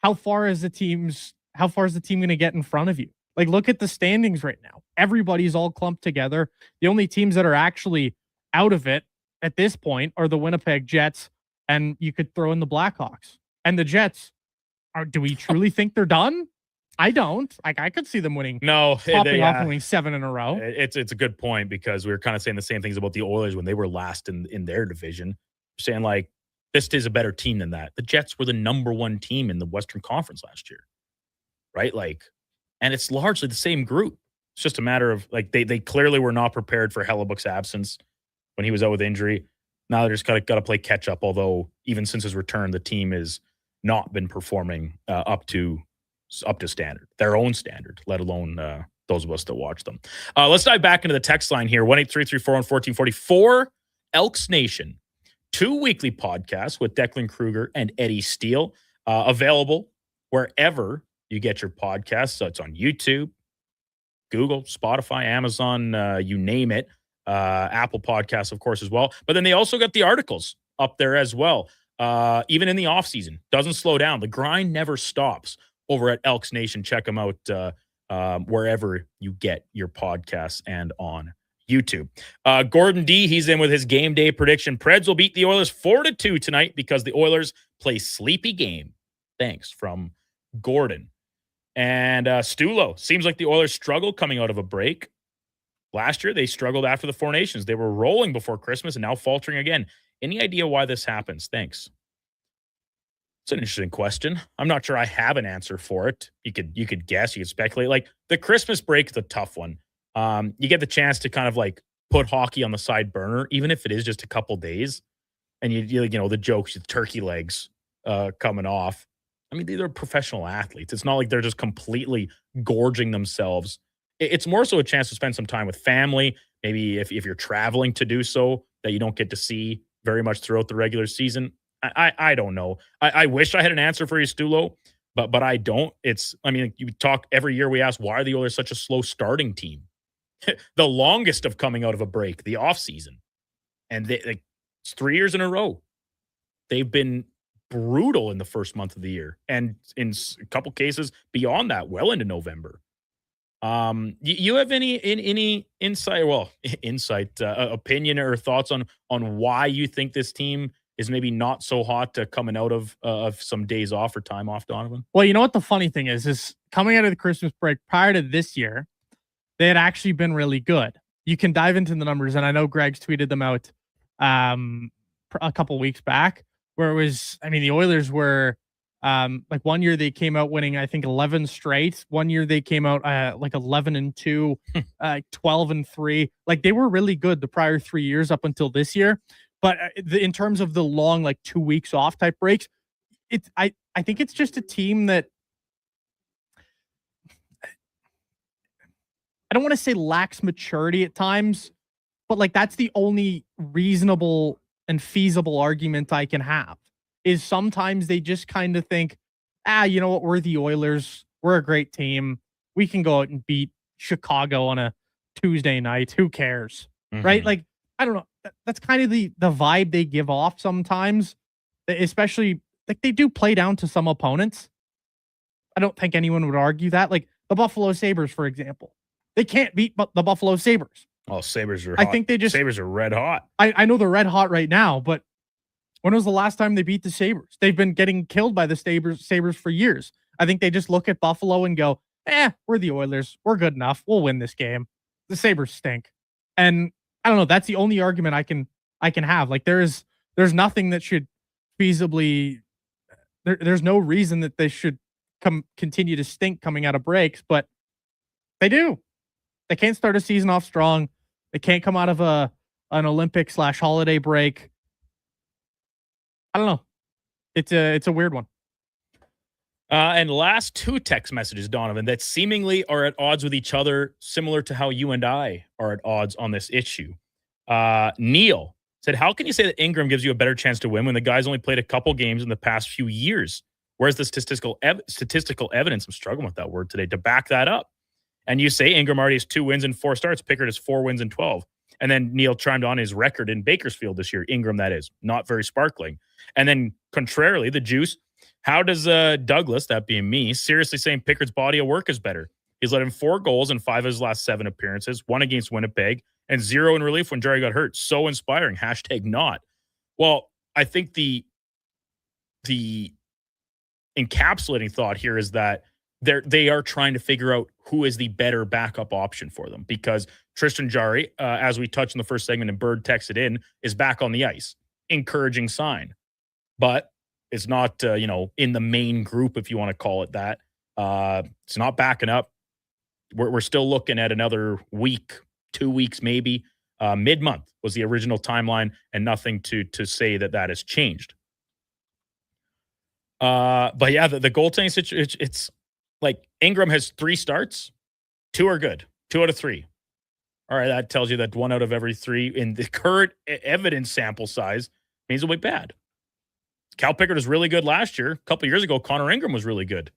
how far is the team going to get in front of you? Like, look at the standings right now. Everybody's all clumped together. The only teams that are actually out of it at this point are the Winnipeg Jets, and you could throw in the Blackhawks. And the Jets, do we truly think they're done? I don't. Like, I could see them popping off and winning 7 in a row. It's a good point, because we were kind of saying the same things about the Oilers when they were last in their division, saying, like, this is a better team than that. The Jets were the number 1 team in the Western Conference last year, right? Like, and it's largely the same group. It's just a matter of, like, they clearly were not prepared for Hellebuck's absence when he was out with injury. Now they're just got to play catch up. Although even since his return, the team has not been performing up to standard, their own standard, let alone those of us that watch them. Let's dive back into the text line here. 1-833-401-1440 for Elks Nation. 2 weekly podcasts with Declan Kruger and Eddie Steele, available wherever you get your podcasts. So it's on YouTube, Google, Spotify, Amazon, you name it. Apple Podcasts, of course, as well. But then they also got the articles up there as well. Even in the off season, doesn't slow down. The grind never stops over at Elks Nation. Check them out wherever you get your podcasts and on YouTube. Gordon D, he's in with his game day prediction. Preds will beat the Oilers 4-2 tonight because the Oilers play sleepy game. Thanks from Gordon. And Stulo, seems like the Oilers struggle coming out of a break. Last year, they struggled after the Four Nations. They were rolling before Christmas and now faltering again. Any idea why this happens? Thanks. It's an interesting question. I'm not sure I have an answer for it. You could guess, you could speculate. Like the Christmas break is a tough one. You get the chance to kind of like put hockey on the side burner, even if it is just a couple days. And you know, the jokes, the turkey legs coming off. I mean, these are professional athletes. It's not like they're just completely gorging themselves. It's more so a chance to spend some time with family. Maybe if you're traveling to do so, that you don't get to see very much throughout the regular season. I don't know. I wish I had an answer for you, Stulo, but I don't. You talk every year. We ask, why are the Oilers such a slow starting team? The longest of coming out of a break, the off season, and it's 3 years in a row. They've been brutal in the first month of the year, and in a couple cases beyond that, well into November. You have any insight? Well, opinion or thoughts on why you think this team is maybe not so hot coming out of some days off or time off, Donovan? Well, you know what the funny thing is coming out of the Christmas break prior to this year, they had actually been really good. You can dive into the numbers, and I know Greg's tweeted them out a couple weeks back, where it was, the Oilers were like one year they came out winning, I think 11 straight. One year they came out like 11-2, 12-3. Like they were really good the prior 3 years up until this year. But in terms of the long, like 2 weeks off type breaks, I think it's just a team that I don't want to say lacks maturity at times, but like that's the only reasonable and feasible argument I can have. Is sometimes they just kind of think, you know what, we're the Oilers. We're a great team. We can go out and beat Chicago on a Tuesday night. Who cares? Mm-hmm. Right? Like, I don't know. That's kind of the vibe they give off sometimes, especially like they do play down to some opponents. I don't think anyone would argue that. Like the Buffalo Sabres, for example. They can't beat the Buffalo Sabres. Oh, Sabres are hot. I think Sabres are red hot. I know they're red hot right now, but when was the last time they beat the Sabres? They've been getting killed by the Sabres for years. I think they just look at Buffalo and go, we're the Oilers. We're good enough. We'll win this game. The Sabres stink. And I don't know. That's the only argument I can have. Like there's nothing that should feasibly, there's no reason that they should continue to stink coming out of breaks, but they do. They can't start a season off strong. They can't come out of an Olympic/holiday break. I don't know. It's a weird one. And last two text messages, Donovan, that seemingly are at odds with each other, similar to how you and I are at odds on this issue. Neil said, how can you say that Ingram gives you a better chance to win when the guy's only played a couple games in the past few years? Where's the statistical evidence, I'm struggling with that word today, to back that up? And you say Ingram already has 2 wins and 4 starts. Pickard has 4 wins and 12. And then Neil chimed on his record in Bakersfield this year. Ingram, that is. Not very sparkling. And then, contrarily, the Juice, how does Douglas, that being me, seriously saying Pickard's body of work is better? He's let in 4 goals in 5 of his last 7 appearances, 1 against Winnipeg, and 0 in relief when Jerry got hurt. So inspiring. #not. Well, I think the encapsulating thought here is that they are trying to figure out who is the better backup option for them, because Tristan Jarry, as we touched in the first segment and Bird texted in, is back on the ice. Encouraging sign. But it's not, in the main group, if you want to call it that. It's not backing up. We're still looking at another week, 2 weeks maybe. Mid-month was the original timeline, and nothing to say that has changed. But yeah, the goaltending situation, it's like Ingram has 3 starts. 2 are good. 2 out of 3. All right, that tells you that 1 out of every 3 in the current evidence sample size means it'll be bad. Cal Pickard was really good last year. A couple years ago, Connor Ingram was really good.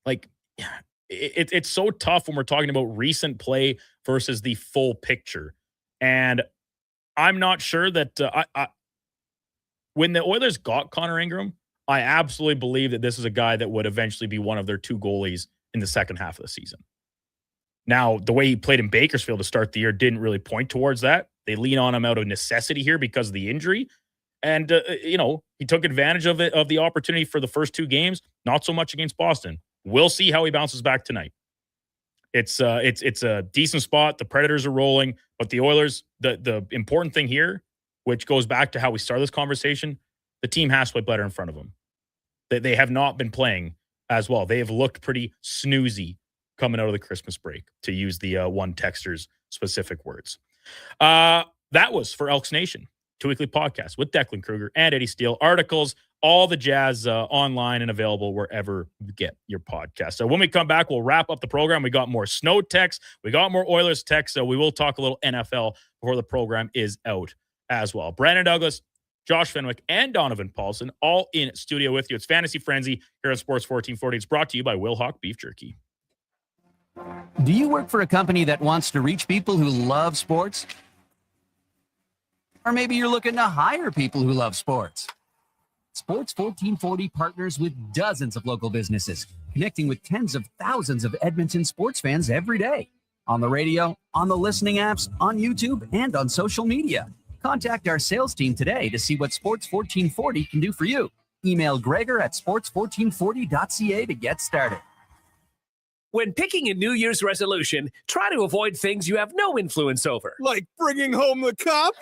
Like, it's so tough when we're talking about recent play versus the full picture. And I'm not sure that when the Oilers got Connor Ingram, I absolutely believe that this is a guy that would eventually be one of their 2 goalies in the second half of the season. Now, the way he played in Bakersfield to start the year didn't really point towards that. They lean on him out of necessity here because of the injury. And, he took advantage of the opportunity for the first 2 games, not so much against Boston. We'll see how he bounces back tonight. It's a decent spot. The Predators are rolling, but the Oilers, the important thing here, which goes back to how we started this conversation, the team has to play better in front of them. They have not been playing as well. They have looked pretty snoozy coming out of the Christmas break, to use the one texter's specific words. That was for Elks Nation, 2 weekly podcast with Declan Kruger and Eddie Steele. Articles, all the jazz online and available wherever you get your podcast. So when we come back, we'll wrap up the program. We got more snow texts. We got more Oilers texts. So we will talk a little NFL before the program is out as well. Brandon Douglas, Josh Fenwick, and Donovan Paulson all in studio with you. It's Fantasy Frenzy here on Sports 1440. It's brought to you by Will Hawk Beef Jerky. Do you work for a company that wants to reach people who love sports? Or maybe you're looking to hire people who love sports. Sports 1440 partners with dozens of local businesses, connecting with tens of thousands of Edmonton sports fans every day. On the radio, on the listening apps, on YouTube, and on social media. Contact our sales team today to see what Sports 1440 can do for you. Email Gregor at sports1440.ca to get started. When picking a New Year's resolution, try to avoid things you have no influence over. Like bringing home the cup?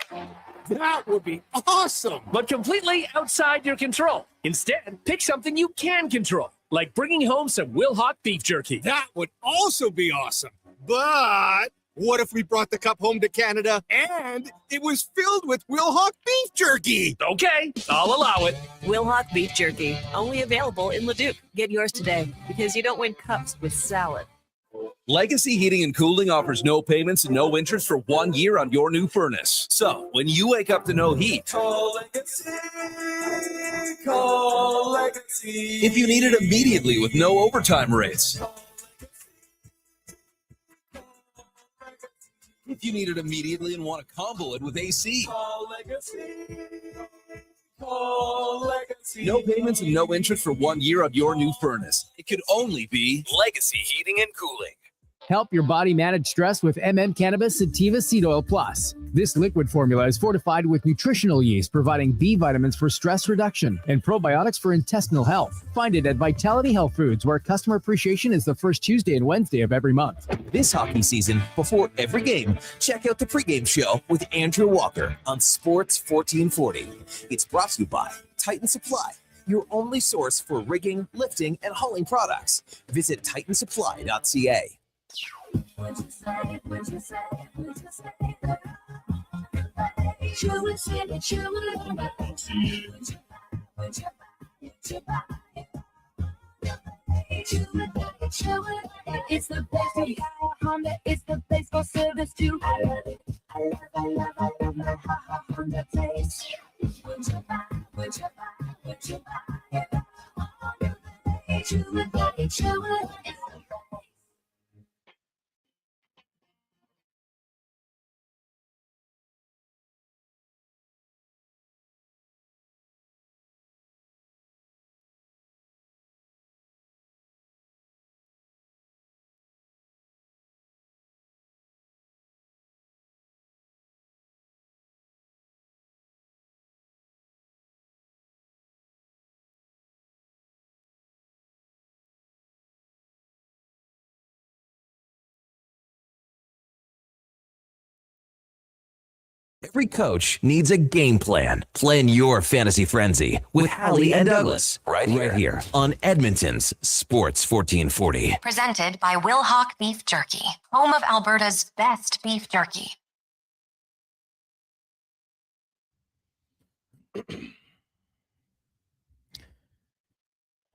That would be awesome. But completely outside your control. Instead, pick something you can control. Like bringing home some Will Hawk beef jerky. That would also be awesome. But what if we brought the cup home to Canada and it was filled with Will Hawk beef jerky? Okay, I'll allow it. Will Hawk Beef Jerky, only available in Leduc. Get yours today, because you don't win cups with salad. Legacy Heating and Cooling offers no payments and no interest for 1 year on your new furnace. So, when you wake up to no heat, call Legacy. Call Legacy. If you need it immediately with no overtime rates. If you need it immediately and want to combo it with AC. Call Legacy. Call Legacy. No payments and no interest for 1 year on your new furnace. It could only be Legacy Heating and Cooling. Help your body manage stress with Cannabis Sativa Seed Oil Plus. This liquid formula is fortified with nutritional yeast, providing B vitamins for stress reduction and probiotics for intestinal health. Find it at Vitality Health Foods, where customer appreciation is the first Tuesday and Wednesday of every month. This hockey season, before every game, check out the pregame show with Andrew Walker on Sports 1440. It's brought to you by Titan Supply, your only source for rigging, lifting, and hauling products. Visit titansupply.ca. Would you say, would you say, would you say that you would say that you would buy? Would you buy, would you buy, you would buy, it's the best for Honda, it's the place for service too. I love it, I love my Honda taste. Would you buy, would you buy, would you buy, you would buy, it's the best. Every coach needs a game plan. Plan your fantasy frenzy with Halley and Douglas right here on Edmonton's Sports 1440. Presented by Will Hawk Beef Jerky, home of Alberta's best beef jerky.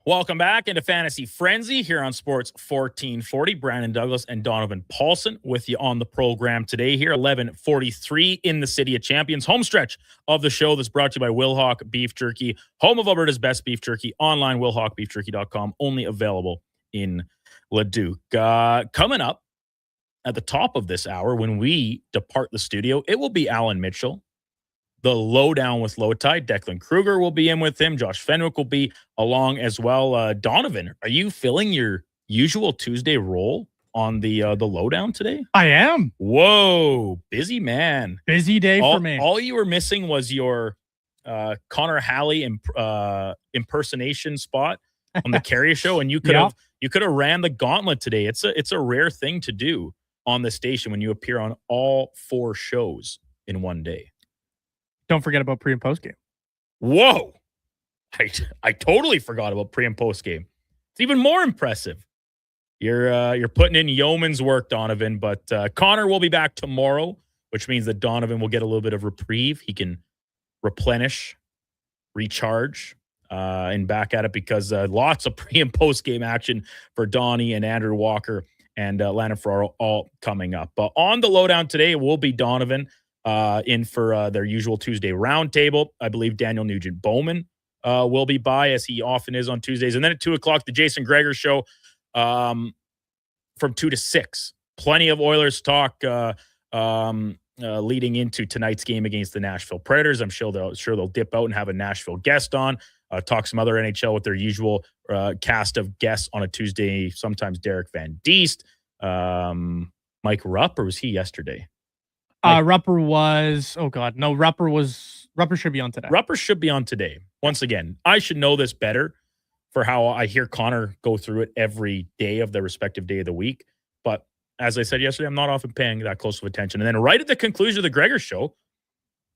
Welcome back into Fantasy Frenzy here on Sports 1440. Brandon Douglas and Donovan Paulson with you on the program today here, 11:43 in the City of Champions. Home stretch of the show that's brought to you by Will Hawk Beef Jerky, home of Alberta's best beef jerky, online, willhawkbeefjerky.com, only available in Leduc. Coming up at the top of this hour, when we depart the studio, it will be Alan Mitchell. The Lowdown with Low Tide. Declan Kruger will be in with him. Josh Fenwick will be along as well. Donovan, are you filling your usual Tuesday role on the Lowdown today? I am. Whoa, busy man. Busy day for me. All you were missing was your Connor Halley impersonation spot on the Carrier Show, and you could have ran the gauntlet today. It's a rare thing to do on the station when you appear on all 4 shows in one day. Don't forget about pre and post game. Whoa. I totally forgot about pre and post game. It's even more impressive. You're putting in yeoman's work, Donovan. But Connor will be back tomorrow, which means that Donovan will get a little bit of reprieve. He can replenish, recharge, and back at it because lots of pre and post game action for Donnie and Andrew Walker and Landon Ferraro all coming up. But on the lowdown today, it will be Donovan in for their usual Tuesday roundtable. I believe Daniel Nugent-Bowman will be by, as he often is on Tuesdays. And then at 2 o'clock, the Jason Greger Show from 2 to 6. Plenty of Oilers talk leading into tonight's game against the Nashville Predators. I'm sure they'll dip out and have a Nashville guest on, talk some other NHL with their usual cast of guests on a Tuesday, sometimes Derek Van Diest, Mike Rupp, or was he yesterday? Rupper should be on today. Rupper should be on today. Once again, I should know this better for how I hear Connor go through it every day of the respective day of the week. But as I said yesterday, I'm not often paying that close of attention. And then right at the conclusion of the Gregor Show,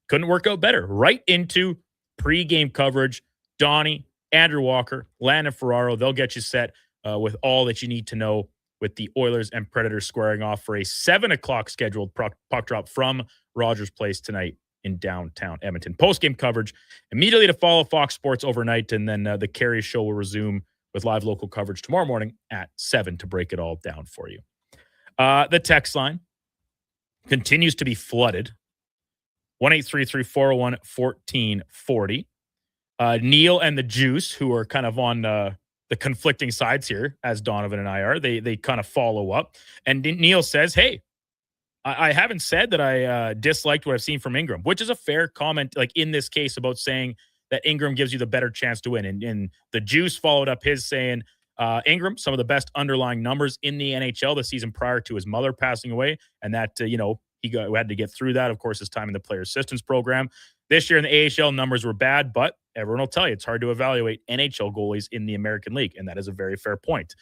couldn't work out better. Right into pre-game coverage, Donnie, Andrew Walker, Landon Ferraro, they'll get you set with all that you need to know with the Oilers and Predators squaring off for a 7 o'clock scheduled puck drop from Rogers Place tonight in downtown Edmonton. Post-game coverage immediately to follow Fox Sports overnight, and then the Carey Show will resume with live local coverage tomorrow morning at 7 to break it all down for you. The text line continues to be flooded. 1-833-401-1440. Neil and the Juice, who are kind of on the conflicting sides here, as Donovan and I are, they kind of follow up. And Neil says, hey, I haven't said that I disliked what I've seen from Ingram, which is a fair comment, like in this case, about saying that Ingram gives you the better chance to win. And the Juice followed up his saying, Ingram, some of the best underlying numbers in the NHL the season prior to his mother passing away. And that, he had to get through that, of course, his time in the player assistance program. This year in the AHL, numbers were bad, but everyone will tell you it's hard to evaluate NHL goalies in the American League, and that is a very fair point.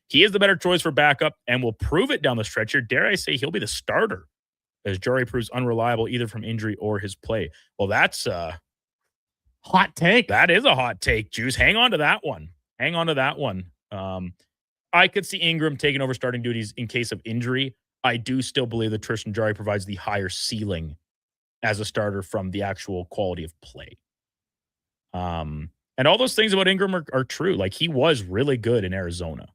He is the better choice for backup and will prove it down the stretch here. Dare I say he'll be the starter as Jari proves unreliable either from injury or his play. Well, that's a hot take. That is a hot take, Juice. Hang on to that one. I could see Ingram taking over starting duties in case of injury. I do still believe that Tristan Jarry provides the higher ceiling as a starter from the actual quality of play. And all those things about Ingram are true. Like, he was really good in Arizona.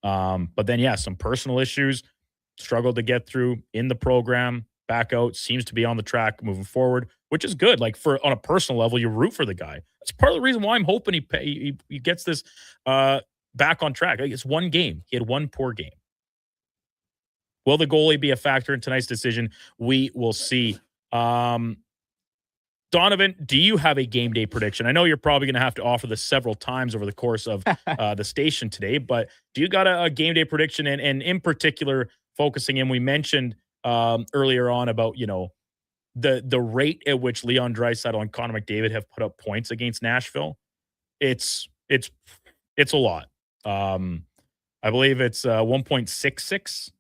But then, some personal issues, struggled to get through in the program, back out, seems to be on the track moving forward, which is good. Like, on a personal level, you root for the guy. That's part of the reason why I'm hoping he gets this back on track. Like, it's one game. He had one poor game. Will the goalie be a factor in tonight's decision? We will see. Donovan, do you have a game day prediction? I know you're probably going to have to offer this several times over the course of the station today, but do you got a game day prediction? And in particular, focusing in, we mentioned earlier on about, the rate at which Leon Draisaitl and Connor McDavid have put up points against Nashville. It's a lot. I believe it's 1.66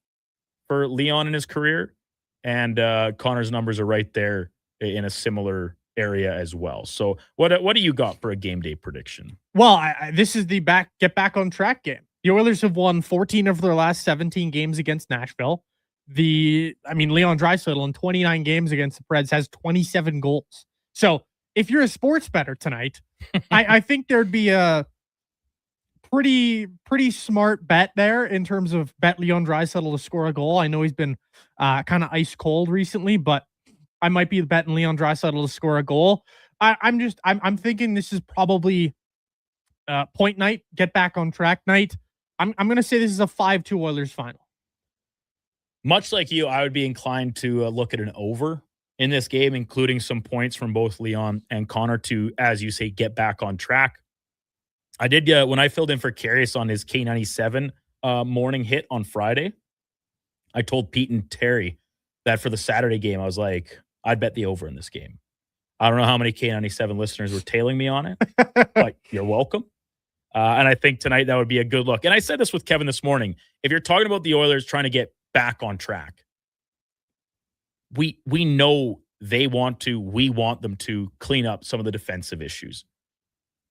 for Leon in his career, and Connor's numbers are right there in a similar area as well. So what do you got for a game day prediction? Well, this is the get back on track game. The Oilers have won 14 of their last 17 games against Nashville. Leon Draisaitl in 29 games against the Preds has 27 goals. So if you're a sports bettor tonight, I think there'd be a pretty smart bet there in terms of bet Leon Draisaitl to score a goal. I know he's been kind of ice cold recently, but I might be betting Leon Draisaitl to score a goal. I'm thinking this is probably point night, get back on track night. I'm going to say this is a 5-2 Oilers final. Much like you, I would be inclined to look at an over in this game, including some points from both Leon and Connor to, as you say, get back on track. I did, when I filled in for Carius on his K97 morning hit on Friday, I told Pete and Terry that for the Saturday game, I was like, I'd bet the over in this game. I don't know how many K97 listeners were tailing me on it, but you're welcome. And I think tonight that would be a good look. And I said this with Kevin this morning. If you're talking about the Oilers trying to get back on track, we know they want to, we want them to clean up some of the defensive issues.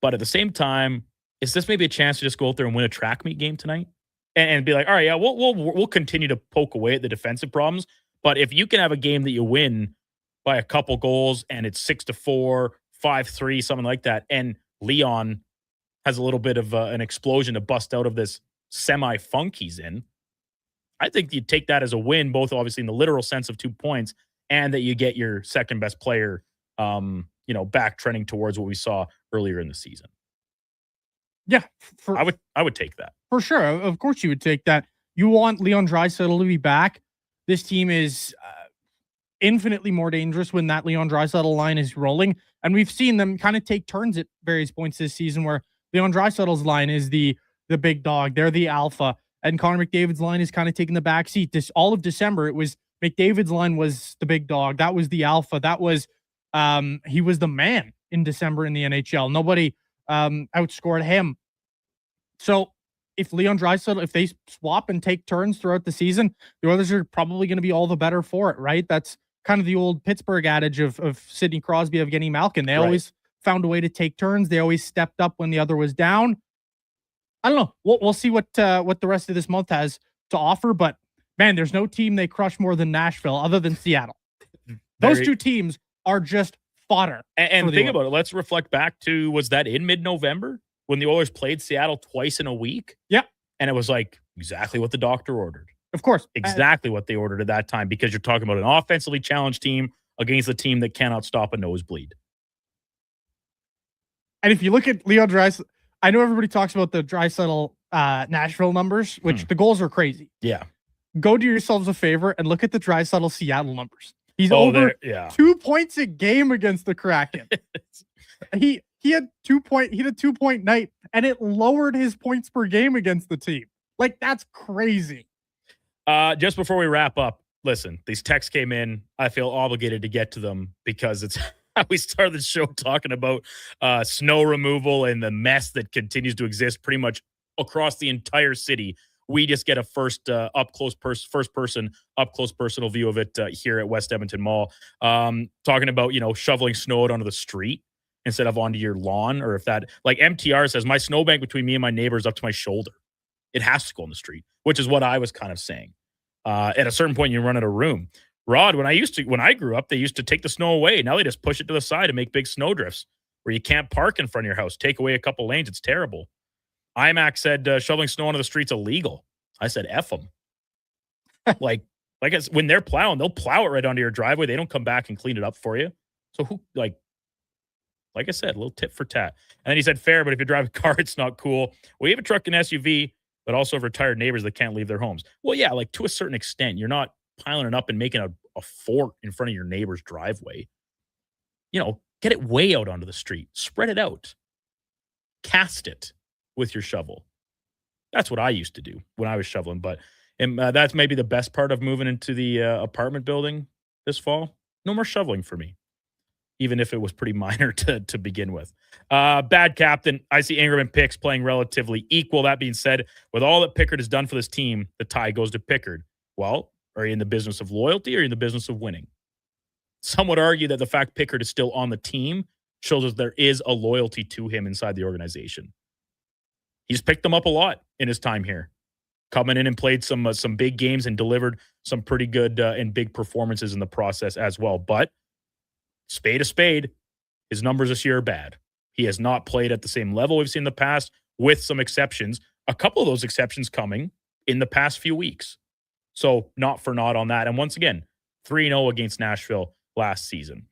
But at the same time, is this maybe a chance to just go out there and win a track meet game tonight? And be like, all right, yeah, we'll continue to poke away at the defensive problems. But if you can have a game that you win by a couple goals and it's 6-4, 5-3, something like that, and Leon has a little bit of an explosion to bust out of this semi-funk he's in, I think you'd take that as a win, both obviously in the literal sense of 2 points and that you get your second best player, back trending towards what we saw earlier in the season. Yeah, I would take that. For sure. Of course you would take that. You want Leon Draisaitl to be back. This team is infinitely more dangerous when that Leon Draisaitl line is rolling. And we've seen them kind of take turns at various points this season where Leon Draisaitl's line is the big dog. They're the alpha. And Connor McDavid's line is kind of taking the back seat. All of December, it was McDavid's line was the big dog. That was the alpha. That was he was the man in December in the NHL. Nobody outscored him. So if Leon Draisaitl, if they swap and take turns throughout the season, the Oilers are probably going to be all the better for it, right? That's kind of the old Pittsburgh adage of Sidney Crosby, of Evgeny Malkin. They always found a way to take turns. They always stepped up when the other was down. I don't know. We'll see what the rest of this month has to offer. But man, there's no team they crush more than Nashville, other than Seattle. Those two teams are just fodder. And think about it. Let's reflect back to, was that in mid-November when the Oilers played Seattle twice in a week? Yeah. And it was like exactly what the doctor ordered. Of course. Exactly what they ordered at that time, because you're talking about an offensively challenged team against a team that cannot stop a nosebleed. And if you look at Leon Draisaitl, I know everybody talks about the Draisaitl Nashville numbers, which the goals are crazy. Yeah. Go do yourselves a favor and look at the Draisaitl Seattle numbers. He's over 2 points a game against the Kraken. he had 2-point night, and it lowered his points per game against the team. Like, that's crazy. Just before we wrap up, listen, these texts came in. I feel obligated to get to them because it's how we started the show talking about snow removal and the mess that continues to exist pretty much across the entire city. We just get a first person up close personal view of it here at West Edmonton Mall. Talking about, shoveling snow out onto the street instead of onto your lawn, or if that, like MTR says, my snowbank between me and my neighbor is up to my shoulder. It has to go on the street, which is what I was kind of saying. At a certain point, you run out of room. Rod, when I grew up, they used to take the snow away. Now they just push it to the side and make big snow drifts where you can't park in front of your house. Take away a couple lanes. It's terrible. IMAX said shoveling snow onto the street's illegal. I said, F them. When they're plowing, they'll plow it right onto your driveway. They don't come back and clean it up for you. So who, like I said, a little tit for tat. And then he said, fair, but if you drive a car, it's not cool. We have a truck and SUV, but also have retired neighbors that can't leave their homes. Well, yeah, like to a certain extent, you're not piling it up and making a fort in front of your neighbor's driveway. Get it way out onto the street. Spread it out. Cast it with your shovel. That's what I used to do when I was shoveling. But that's maybe the best part of moving into the apartment building this fall. No more shoveling for me, even if it was pretty minor to begin with. Bad captain. I see Ingram and Picks playing relatively equal. That being said, with all that Pickard has done for this team, the tie goes to Pickard. Well, are you in the business of loyalty or are you in the business of winning? Some would argue that the fact Pickard is still on the team shows us there is a loyalty to him inside the organization. He's picked them up a lot in his time here, coming in and played some big games and delivered some pretty good and big performances in the process as well. But spade a spade, his numbers this year are bad. He has not played at the same level we've seen in the past, with some exceptions. A couple of those exceptions coming in the past few weeks. So not for naught on that. And once again, 3-0 against Nashville last season.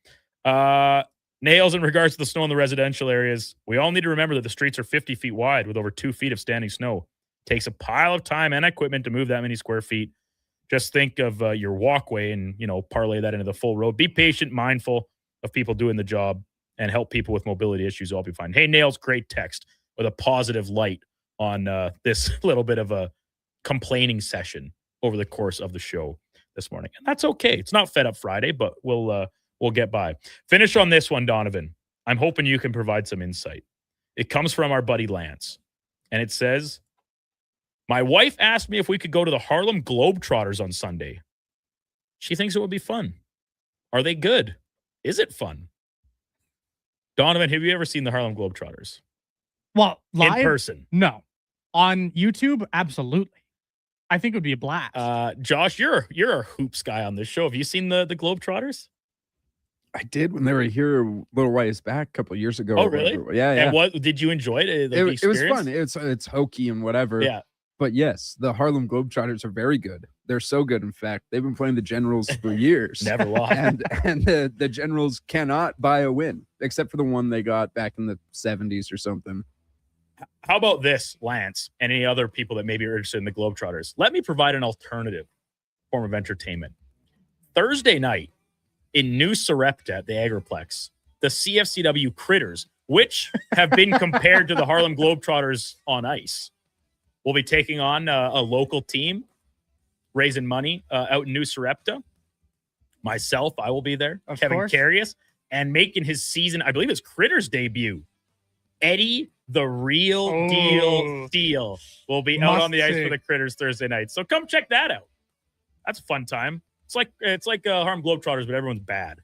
Nails in regards to the snow in the residential areas. We all need to remember that the streets are 50 feet wide with over 2 feet of standing snow. It takes a pile of time and equipment to move that many square feet. Just think of your walkway and, parlay that into the full road. Be patient, mindful of people doing the job, and help people with mobility issues. All be fine. Hey, Nails, great text with a positive light on this little bit of a complaining session over the course of the show this morning. And that's okay. It's not Fed Up Friday, but we'll get by. Finish on this one, Donovan. I'm hoping you can provide some insight. It comes from our buddy Lance, and it says, my wife asked me if we could go to the Harlem Globetrotters on Sunday. She thinks it would be fun. Are they good? Is it fun? Donovan, have you ever seen the Harlem Globetrotters? Well, live? In person. No. On YouTube? Absolutely. I think it would be a blast. Josh, you're a hoops guy on this show. Have you seen the Globetrotters? I did when they were here a little ways back a couple of years ago. Oh, really? Yeah, yeah. And what did you enjoy it? It was fun. It's hokey and whatever. Yeah. But yes, the Harlem Globetrotters are very good. They're so good, in fact. They've been playing the Generals for years. Never lost. And the Generals cannot buy a win, except for the one they got back in the 70s or something. How about this, Lance, and any other people that maybe are interested in the Globetrotters? Let me provide an alternative form of entertainment. Thursday night in New Sarepta at the Agriplex, the CFCW Critters, which have been compared to the Harlem Globetrotters on ice, will be taking on a local team, raising money out in New Sarepta. Myself, I will be there. Of Kevin course. Carius, and making his season, I believe his Critters debut. Eddie, the real deal, will be out on the ice for the Critters Thursday night. So come check that out. That's a fun time. It's like Harlem Globetrotters, but everyone's bad.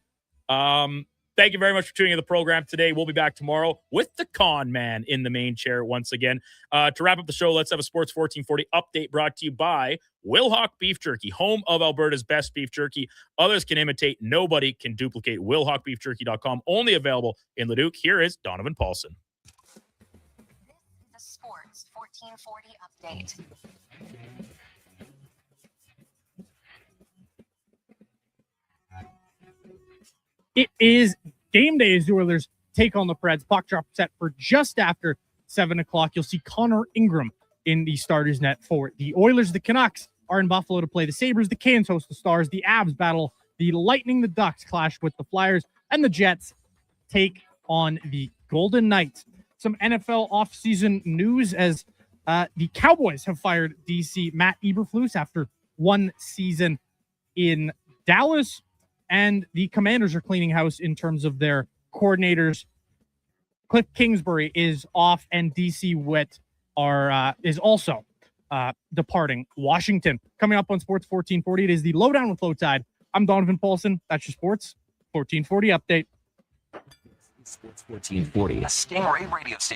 Thank you very much for tuning in the program today. We'll be back tomorrow with the con man in the main chair once again. To wrap up the show, let's have a Sports 1440 update brought to you by Wilhauk Beef Jerky, home of Alberta's best beef jerky. Others can imitate. Nobody can duplicate. WilhaukBeefJerky.com, only available in Leduc. Here is Donovan Paulson. The Sports 1440 update. It is game day as the Oilers take on the Preds. Puck drop set for just after 7 o'clock. You'll see Connor Ingram in the starters net for the Oilers. The Canucks are in Buffalo to play the Sabres. The Canes host the Stars. The Avs battle the Lightning. The Ducks clash with the Flyers. And the Jets take on the Golden Knights. Some NFL offseason news as the Cowboys have fired DC Matt Eberflus after one season in Dallas. And the Commanders are cleaning house in terms of their coordinators. Cliff Kingsbury is off, and DC Witt is also departing Washington. Coming up on Sports 1440, it is the Lowdown with Low Tide. I'm Donovan Paulson. That's your Sports 1440 update. Sports 1440, a Stingray radio station.